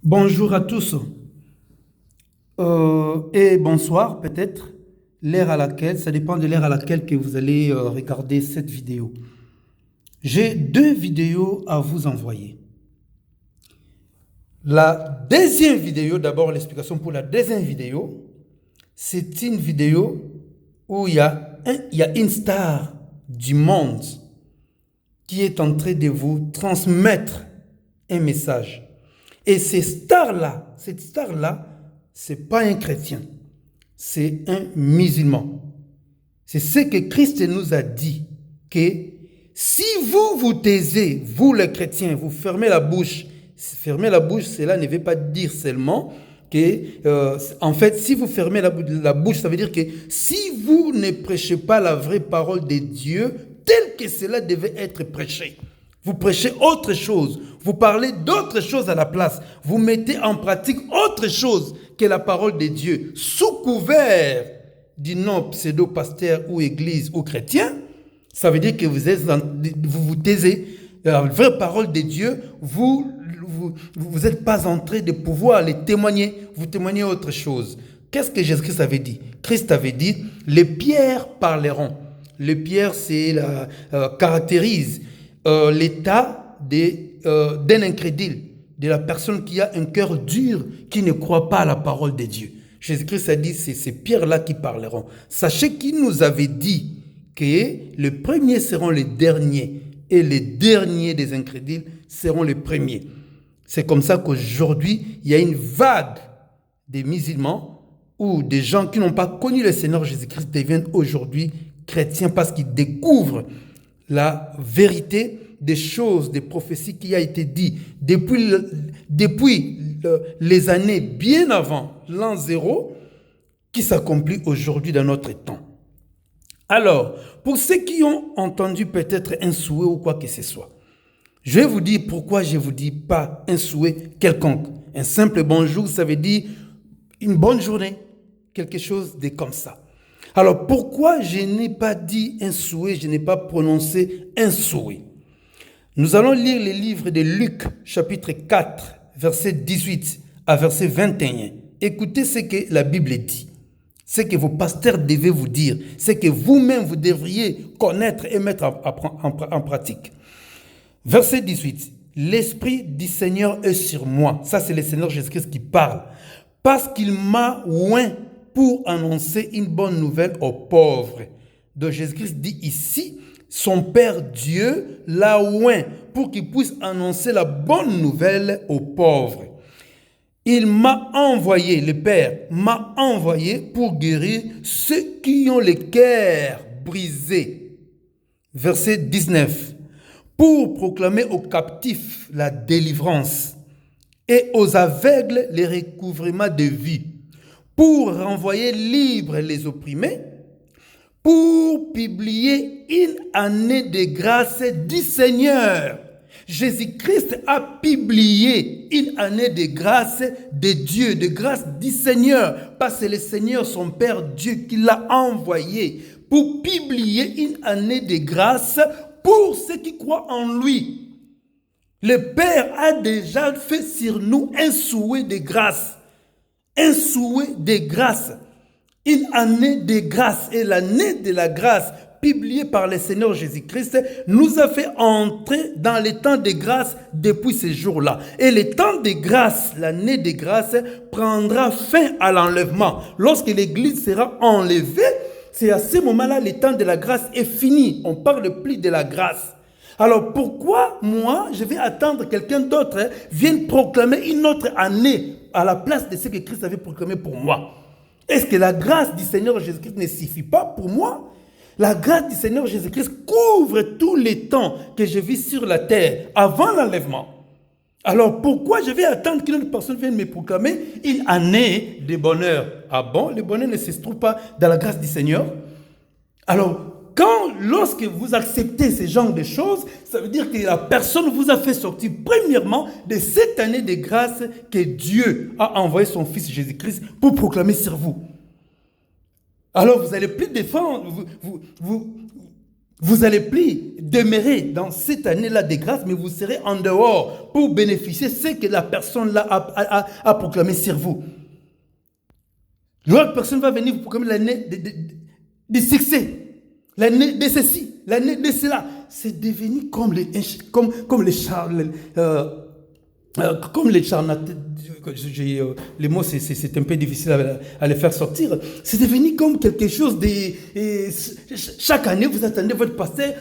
Bonjour à tous et bonsoir peut-être, l'heure à laquelle, ça dépend de l'heure à laquelle que vous allez regarder cette vidéo. J'ai deux vidéos à vous envoyer. La deuxième vidéo, d'abord l'explication pour la deuxième vidéo, c'est une vidéo où il y a une star du monde qui est en train de vous transmettre un message. Et cette star-là, ce n'est pas un chrétien, c'est un musulman. C'est ce que Christ nous a dit, que si vous vous taisez, vous les chrétiens, vous fermez la bouche, cela ne veut pas dire seulement que, en fait, si vous fermez la bouche, ça veut dire que si vous ne prêchez pas la vraie parole de Dieu, telle que cela devait être prêché, vous prêchez autre chose, vous parlez d'autre chose à la place, vous mettez en pratique autre chose que la parole de Dieu, sous couvert du nom pseudo-pasteur ou église ou chrétien, ça veut dire que vous vous taisez. La vraie parole de Dieu, vous n'êtes pas en train de pouvoir les témoigner, vous témoignez autre chose. Qu'est-ce que Jésus-Christ avait dit? Christ avait dit, les pierres parleront. Les pierres, caractérise l'état d'un incrédule, de la personne qui a un cœur dur, qui ne croit pas à la parole de Dieu. Jésus-Christ a dit, c'est ces pierres-là qui parleront. Sachez qu'il nous avait dit que les premiers seront les derniers et les derniers des incrédules seront les premiers. C'est comme ça qu'aujourd'hui, il y a une vague des musulmans ou des gens qui n'ont pas connu le Seigneur Jésus-Christ deviennent aujourd'hui chrétiens parce qu'ils découvrent la vérité des choses, des prophéties qui a été dites depuis les années bien avant l'an 0 qui s'accomplit aujourd'hui dans notre temps. Alors, pour ceux qui ont entendu peut-être un souhait ou quoi que ce soit, je vais vous dire pourquoi je ne vous dis pas un souhait quelconque. Un simple bonjour, ça veut dire une bonne journée, quelque chose de comme ça. Alors, pourquoi je n'ai pas dit un souhait, je n'ai pas prononcé un souhait? Nous allons lire le livre de Luc, chapitre 4, verset 18 à verset 21. Écoutez ce que la Bible dit. Ce que vos pasteurs devaient vous dire, ce que vous-même vous devriez connaître et mettre en pratique. Verset 18. L'Esprit du Seigneur est sur moi. Ça, c'est le Seigneur Jésus-Christ qui parle. Parce qu'il m'a oint pour annoncer une bonne nouvelle aux pauvres. Donc Jésus-Christ dit ici, son Père Dieu l'a oint pour qu'il puisse annoncer la bonne nouvelle aux pauvres. Il m'a envoyé, le Père m'a envoyé pour guérir ceux qui ont le cœur brisé. Verset 19. Pour proclamer aux captifs la délivrance et aux aveugles le recouvrement de vie, pour renvoyer libres les opprimés, pour publier une année de grâce du Seigneur. Jésus-Christ a publié une année de grâce de Dieu, de grâce du Seigneur, parce que le Seigneur, son Père Dieu, qui l'a envoyé pour publier une année de grâce pour ceux qui croient en lui. Le Père a déjà fait sur nous un souhait de grâce. Un souhait de grâce. Une année de grâce. Et l'année de la grâce publiée par le Seigneur Jésus-Christ nous a fait entrer dans le temps de grâce depuis ce jour-là. Et le temps de grâce, l'année de grâce, prendra fin à l'enlèvement. Lorsque l'Église sera enlevée, c'est à ce moment-là le temps de la grâce est fini. On ne parle plus de la grâce. Alors pourquoi moi, je vais attendre que quelqu'un d'autre vienne proclamer une autre année à la place de ce que Christ avait proclamé pour moi? Est-ce que la grâce du Seigneur Jésus-Christ ne suffit pas pour moi? La grâce du Seigneur Jésus-Christ couvre tous les temps que je vis sur la terre avant l'enlèvement. Alors pourquoi je vais attendre qu'une autre personne vienne me proclamer une année de bonheur? Ah bon, le bonheur ne se trouve pas dans la grâce du Seigneur? Alors, lorsque vous acceptez ce genre de choses, ça veut dire que la personne vous a fait sortir premièrement de cette année de grâce que Dieu a envoyé son Fils Jésus-Christ pour proclamer sur vous. Alors vous n'allez plus défendre, Vous n'allez plus demeurer dans cette année-là de grâce, mais vous serez en dehors pour bénéficier de ce que la personne-là a proclamé sur vous. L'autre personne va venir vous proclamer l'année de succès, l'année de ceci, l'année de cela. C'est devenu comme les charlatans. Les mots, c'est un peu difficile à les faire sortir. C'est devenu comme quelque chose de... chaque année, vous attendez votre pasteur.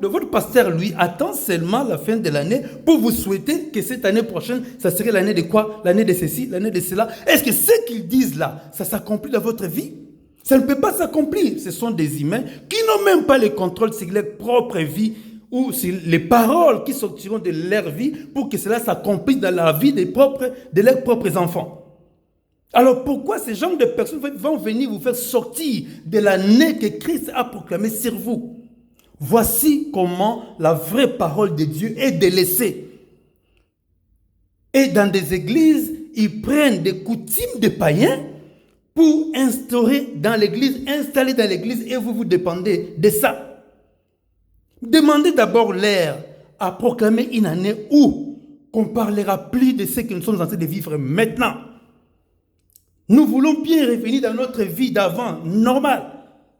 Votre pasteur, lui, attend seulement la fin de l'année pour vous souhaiter que cette année prochaine, ça serait l'année de quoi? L'année de ceci, l'année de cela. Est-ce que ce qu'ils disent là, ça s'accomplit dans votre vie? Ça ne peut pas s'accomplir. Ce sont des humains qui n'ont même pas le contrôle sur leur propre vie ou sur les paroles qui sortiront de leur vie pour que cela s'accomplisse dans la vie de leurs propres enfants. Alors pourquoi ces genres de personnes vont venir vous faire sortir de l'année que Christ a proclamée sur vous? Voici comment la vraie parole de Dieu est délaissée. Et dans des églises, ils prennent des coutumes de païens pour installer dans l'église, et vous dépendez de ça. Demandez d'abord l'air à proclamer une année où on ne parlera plus de ce que nous sommes en train de vivre maintenant. Nous voulons bien revenir dans notre vie d'avant, normal.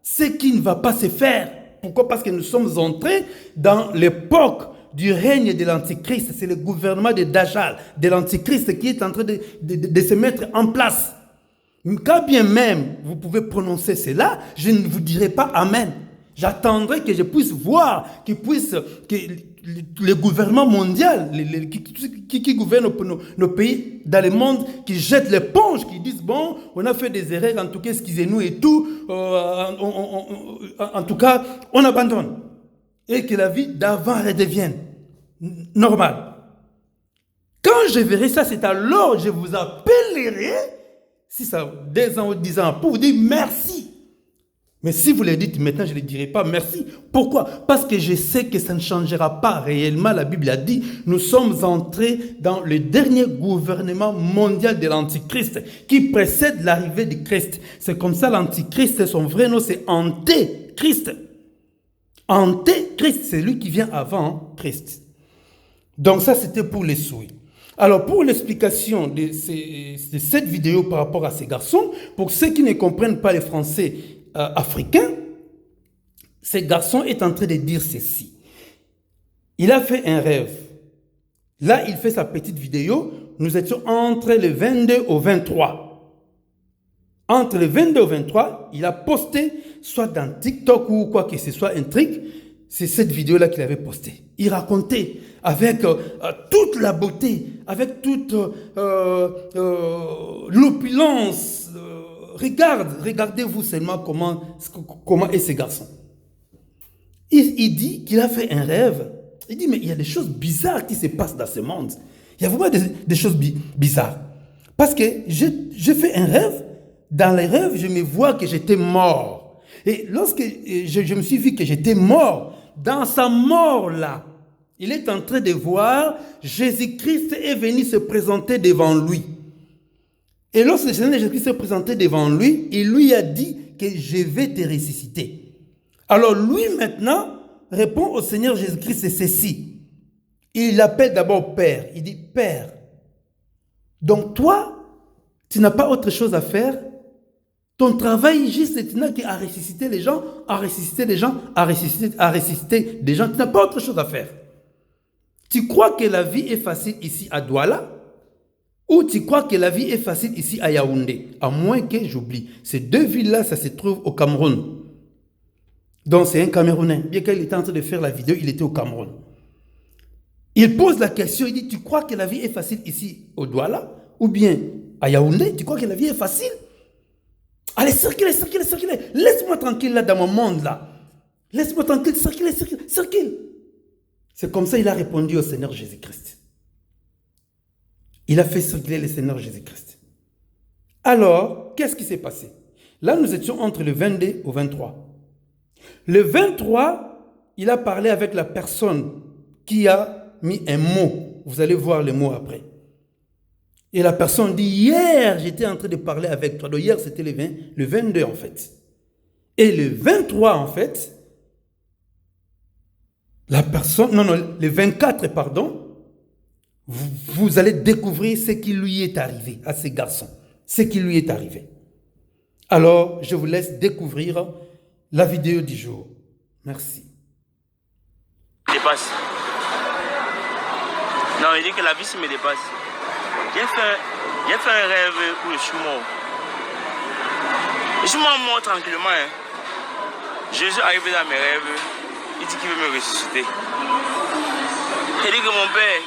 Ce qui ne va pas se faire. Pourquoi? Parce que nous sommes entrés dans l'époque du règne de l'Antichrist. C'est le gouvernement de Dajjal, de l'Antichrist qui est en train de se mettre en place. Quand bien même vous pouvez prononcer cela, je ne vous dirai pas Amen. J'attendrai que je puisse voir, que le gouvernement mondial, qui gouverne nos pays dans le monde, qui jettent l'éponge, qui disent, bon, on a fait des erreurs, en tout cas, excusez-nous et tout, en tout cas, on abandonne. Et que la vie d'avant redevienne normale. Quand je verrai ça, c'est alors que je vous appellerai, si ça a 2 ans ou 10 ans, pour vous dire merci. Mais si vous le dites maintenant, je ne dirai pas merci. Pourquoi? Parce que je sais que ça ne changera pas réellement. La Bible a dit, nous sommes entrés dans le dernier gouvernement mondial de l'Antichrist qui précède l'arrivée du Christ. C'est comme ça l'Antichrist, son vrai nom, c'est Antéchrist. Antéchrist, c'est lui qui vient avant Christ. Donc ça, c'était pour les souhaits. Alors, pour l'explication de cette vidéo par rapport à ces garçons, pour ceux qui ne comprennent pas le français africain, ce garçon est en train de dire ceci. Il a fait un rêve. Là, il fait sa petite vidéo. Nous étions entre le 22 au 23. Entre le 22 au 23, il a posté, soit dans TikTok ou quoi que ce soit, un truc. C'est cette vidéo-là qu'il avait postée. Il racontait avec toute la beauté, avec toute l'opulence. Regardez-vous seulement comment est ce garçon. Il dit qu'il a fait un rêve. Il dit, mais il y a des choses bizarres qui se passent dans ce monde. Il y a vraiment des choses bizarres. Parce que j'ai fait un rêve. Dans les rêves, je me vois que j'étais mort. Et lorsque je me suis vu que j'étais mort, dans sa mort-là, il est en train de voir Jésus-Christ est venu se présenter devant lui. Et lorsque le Seigneur Jésus-Christ s'est présenté devant lui, il lui a dit que je vais te ressusciter. Alors lui maintenant répond au Seigneur Jésus-Christ, c'est ceci. Il l'appelle d'abord Père. Il dit, Père, donc toi, tu n'as pas autre chose à faire. Ton travail juste, tu n'as qu'à ressusciter les gens, à ressusciter les gens, à ressusciter des gens. Tu n'as pas autre chose à faire. Tu crois que la vie est facile ici à Douala? Ou tu crois que la vie est facile ici à Yaoundé? À moins que j'oublie. Ces 2 villes-là, ça se trouve au Cameroun. Donc c'est un Camerounais. Bien qu'il était en train de faire la vidéo, il était au Cameroun. Il pose la question, il dit, tu crois que la vie est facile ici au Douala? Ou bien à Yaoundé? Tu crois que la vie est facile? Allez, circulez. Laisse-moi tranquille là dans mon monde là. Laisse-moi tranquille, circule. C'est comme ça qu'il a répondu au Seigneur Jésus-Christ. Il a fait circuler le Seigneur Jésus-Christ. Alors, qu'est-ce qui s'est passé? Là, nous étions entre le 22 au 23. Le 23, il a parlé avec la personne qui a mis un mot. Vous allez voir le mot après. Et la personne dit, hier, j'étais en train de parler avec toi. Donc, hier, c'était le 22 en fait. Et le 23, en fait, La personne, non, non, le 24, pardon, vous allez découvrir ce qui lui est arrivé à ce garçon, ce qui lui est arrivé. Alors, je vous laisse découvrir la vidéo du jour. Merci. Dépasse. Non, il dit que la vie me dépasse. J'ai fait un rêve où je suis mort. Je suis mort tranquillement. Hein. Jésus est arrivé dans mes rêves. Il dit qu'il veut me ressusciter. Il dit que mon père,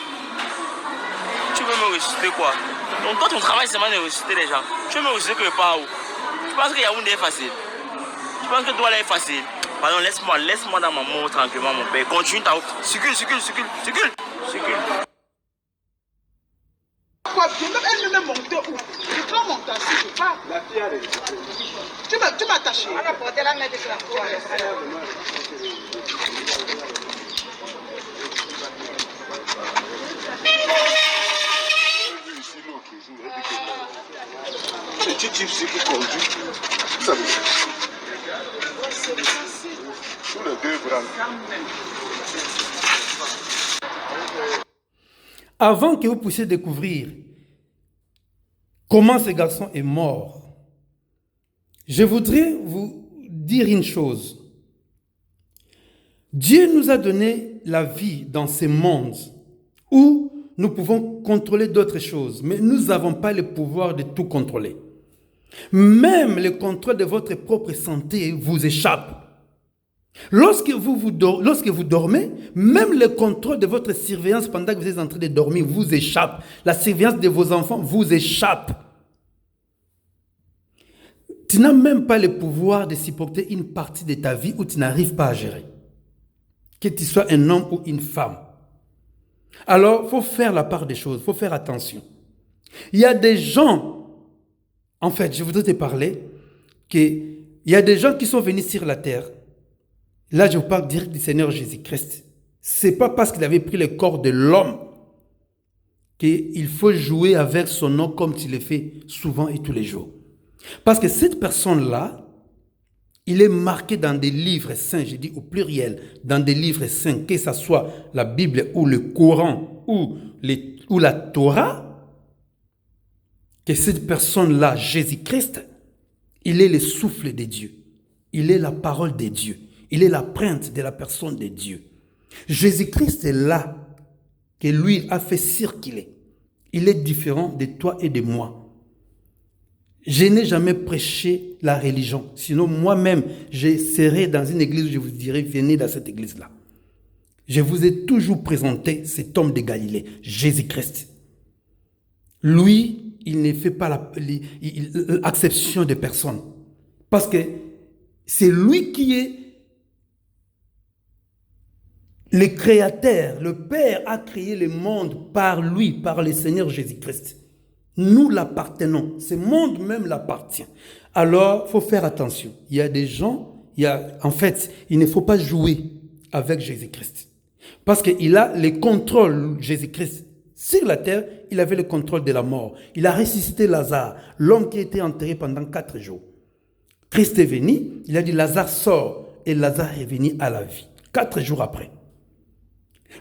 tu veux me ressusciter quoi? Donc toi, ton travail, c'est de ressusciter les gens. Tu veux me ressusciter que par où? Tu penses que Yaoundé est facile? Tu penses que Douala est facile? Pardon, laisse-moi dans ma mort tranquillement, mon père. Continue ta route. Circule. Elle me monter où? Je dois monter assis, je pars. La fille a des... Tu m'as attaché. On a porté la main de la foi. Petit type c'est qui conduit. Ça veut dire. Sous les deux bras. Avant que vous puissiez découvrir comment ce garçon est mort, je voudrais vous dire une chose. Dieu nous a donné la vie dans ce monde où nous pouvons contrôler d'autres choses, mais nous n'avons pas le pouvoir de tout contrôler. Même le contrôle de votre propre santé vous échappe. Lorsque vous dormez, même le contrôle de votre surveillance pendant que vous êtes en train de dormir vous échappe. La surveillance de vos enfants vous échappe. Tu n'as même pas le pouvoir de supporter une partie de ta vie où tu n'arrives pas à gérer. Que tu sois un homme ou une femme. Alors, il faut faire la part des choses, il faut faire attention. Il y a des gens, en fait, je voudrais te parler, qu'il y a des gens qui sont venus sur la terre. Là, je vous parle direct du Seigneur Jésus-Christ. Ce n'est pas parce qu'il avait pris le corps de l'homme qu'il faut jouer avec son nom comme tu le fais souvent et tous les jours. Parce que cette personne-là, il est marqué dans des livres saints, je dis au pluriel, dans des livres saints, que ce soit la Bible ou le Coran ou la Torah, que cette personne-là, Jésus-Christ, il est le souffle de Dieu. Il est la parole de Dieu. Il est la l'empreinte de la personne de Dieu. Jésus-Christ est là, que lui a fait circuler. Il est différent de toi et de moi. Je n'ai jamais prêché la religion. Sinon, moi-même, je serai dans une église où je vous dirais, venez dans cette église-là. Je vous ai toujours présenté cet homme de Galilée, Jésus-Christ. Lui, il ne fait pas l'acception de personne. Parce que c'est lui qui est le créateur. Le Père a créé le monde par lui, par le Seigneur Jésus-Christ. Nous l'appartenons. Ce monde même l'appartient. Alors, il faut faire attention. Il y a des gens, en fait, il ne faut pas jouer avec Jésus-Christ. Parce qu'il a le contrôle, Jésus-Christ. Sur la terre, il avait le contrôle de la mort. Il a ressuscité Lazare, l'homme qui était enterré pendant 4 jours. Christ est venu, il a dit Lazare sort, et Lazare est venu à la vie. 4 jours après.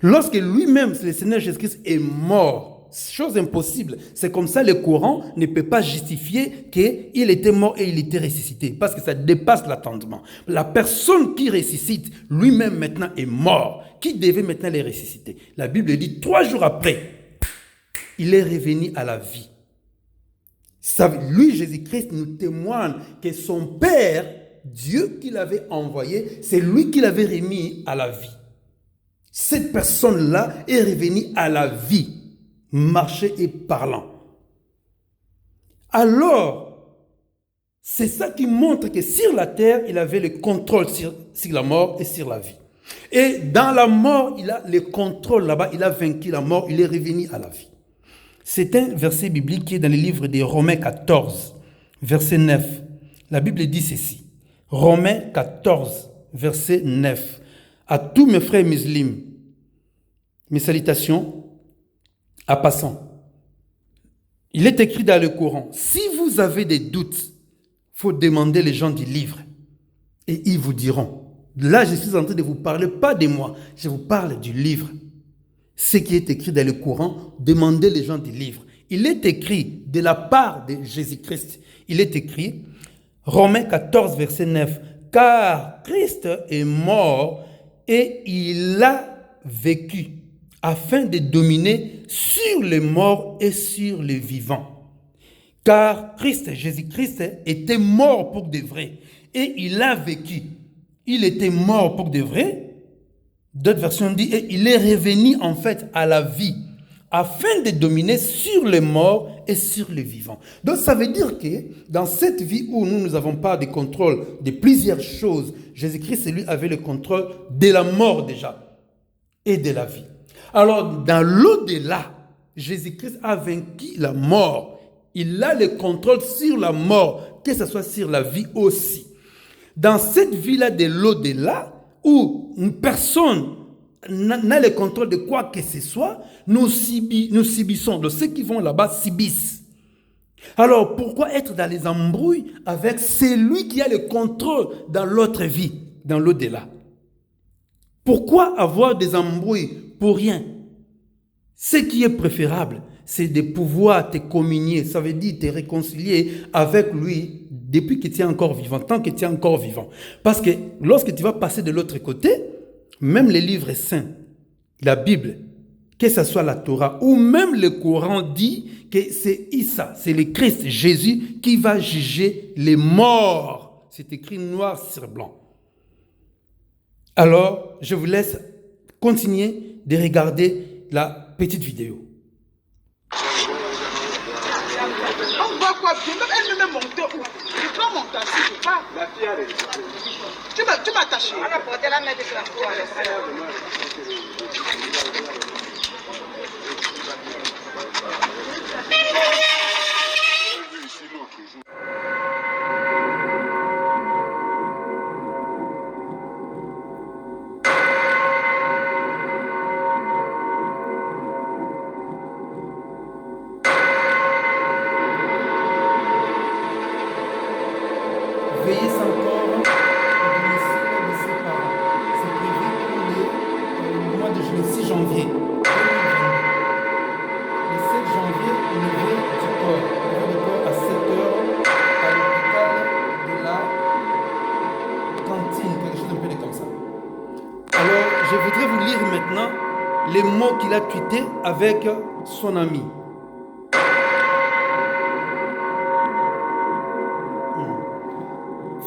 Lorsque lui-même, le Seigneur Jésus-Christ, est mort, chose impossible, c'est comme ça le Coran ne peut pas justifier qu'il était mort et il était ressuscité, parce que ça dépasse l'attendement. La personne qui ressuscite, lui-même maintenant est mort, qui devait maintenant les ressusciter. La Bible dit 3 jours après, il est revenu à la vie. Ça, lui, Jésus-Christ, nous témoigne que son Père, Dieu qui l'avait envoyé, c'est lui qui l'avait remis à la vie. Cette personne-là est revenue à la vie, marchant et parlant. Alors, c'est ça qui montre que sur la terre, il avait le contrôle sur la mort et sur la vie. Et dans la mort, il a le contrôle là-bas, il a vaincu la mort, il est revenu à la vie. C'est un verset biblique qui est dans le livre de Romains 14, verset 9. La Bible dit ceci. Romains 14, verset 9. À tous mes frères musulmans, mes salutations à passant. Il est écrit dans le Coran, si vous avez des doutes, il faut demander les gens du livre et ils vous diront. Là, je suis en train de vous parler, pas de moi, je vous parle du livre. Ce qui est écrit dans le Coran, demandez les gens du livre. Il est écrit de la part de Jésus-Christ. Il est écrit, Romains 14, verset 9, « Car Christ est mort et il a vécu, afin de dominer sur les morts et sur les vivants. Car Christ, Jésus-Christ, était mort pour de vrai et il a vécu. Il était mort pour de vrai. D'autres versions disent, et il est revenu en fait à la vie, afin de dominer sur les morts et sur les vivants. Donc ça veut dire que dans cette vie où nous n'avons pas de contrôle de plusieurs choses, Jésus-Christ, lui, avait le contrôle de la mort déjà et de la vie. Alors dans l'au-delà, Jésus-Christ a vaincu la mort. Il a le contrôle sur la mort, que ce soit sur la vie aussi. Dans cette vie-là de l'au-delà, où une personne n'a le contrôle de quoi que ce soit, nous subissons. Donc ceux qui vont là-bas subissent. Alors pourquoi être dans les embrouilles avec celui qui a le contrôle dans l'autre vie, dans l'au-delà? Pourquoi avoir des embrouilles pour rien? Ce qui est préférable, c'est de pouvoir te communier, ça veut dire te réconcilier avec lui depuis que tu es encore vivant, tant que tu es encore vivant. Parce que lorsque tu vas passer de l'autre côté, même les livres saints, la Bible, que ce soit la Torah, ou même le Coran dit que c'est Issa, c'est le Christ, Jésus, qui va juger les morts. C'est écrit noir sur blanc. Alors, je vous laisse continuer de regarder la petite vidéo. On voit quoi bien? Même elle me met monter où? Je dois monter assis, je parle. La fille a les... Tu m'as attaché. On a porté la main de la cour. Veillez sans corps au domicile de ses parents. C'est prévu pour le mois de juillet, 6 janvier 2022. Le 7 janvier, levé du corps. Levé du corps à 7 heures à l'hôpital de la cantine, quelque chose un peu comme ça. Alors, je voudrais vous lire maintenant les mots qu'il a tweetés avec son ami.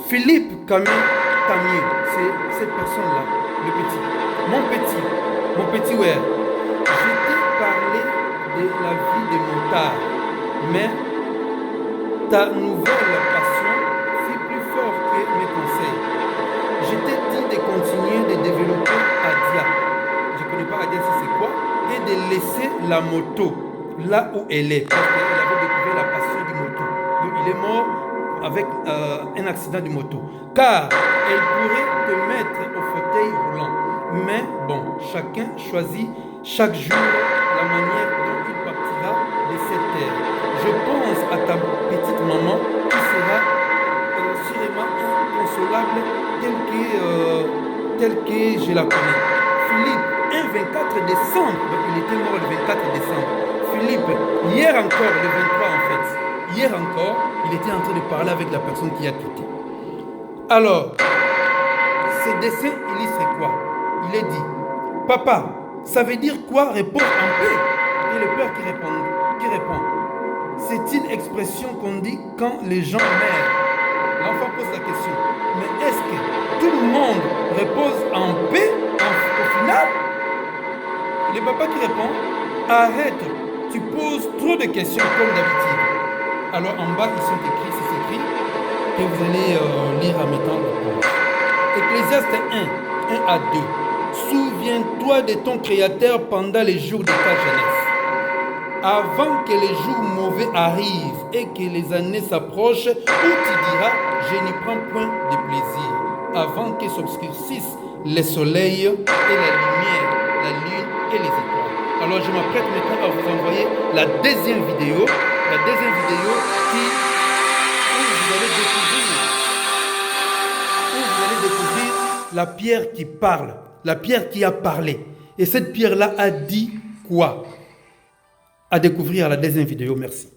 Philippe Camille Tamier, c'est cette personne-là, le petit. Mon petit, ouais. Je t'ai parlé de la vie de Montard, mais ta nouvelle passion fut plus fort que mes conseils. Je t'ai dit de continuer de développer Adia. Je ne connais pas Adia, c'est quoi? Et de laisser la moto là où elle est, parce qu'elle avait découvert la passion du moto. Donc il est mort avec un accident de moto. Car elle pourrait te mettre au fauteuil roulant. Mais bon, chacun choisit chaque jour la manière dont il partira de cette terre. Je pense à ta petite maman qui sera sûrement inconsolable telle que je la connais. Philippe, un 24 décembre, donc il était mort le 24 décembre. Philippe, hier encore, le 23 en fait. Hier encore, il était en train de parler avec la personne qui a tweeté. Alors, ce dessin illustre quoi? Il est dit, papa, ça veut dire quoi répondre en paix? Et le père qui répond, c'est une expression qu'on dit quand les gens meurent. L'enfant pose la question, mais est-ce que tout le monde repose en paix au final? Le papa qui répond, arrête, tu poses trop de questions comme d'habitude. Alors en bas, ils sont écrits, c'est écrit, que vous allez lire en mettant le pause. Ecclésiaste 1 à 2. Souviens-toi de ton Créateur pendant les jours de ta jeunesse. Avant que les jours mauvais arrivent et que les années s'approchent, où tu diras, je n'y prends point de plaisir. Avant que s'obscurcissent le soleil et la lumière, la lune et les étoiles. Alors je m'apprête maintenant à vous envoyer la deuxième vidéo. La deuxième vidéo où vous allez découvrir la pierre qui parle, la pierre qui a parlé. Et cette pierre-là a dit quoi? À découvrir à la deuxième vidéo. Merci.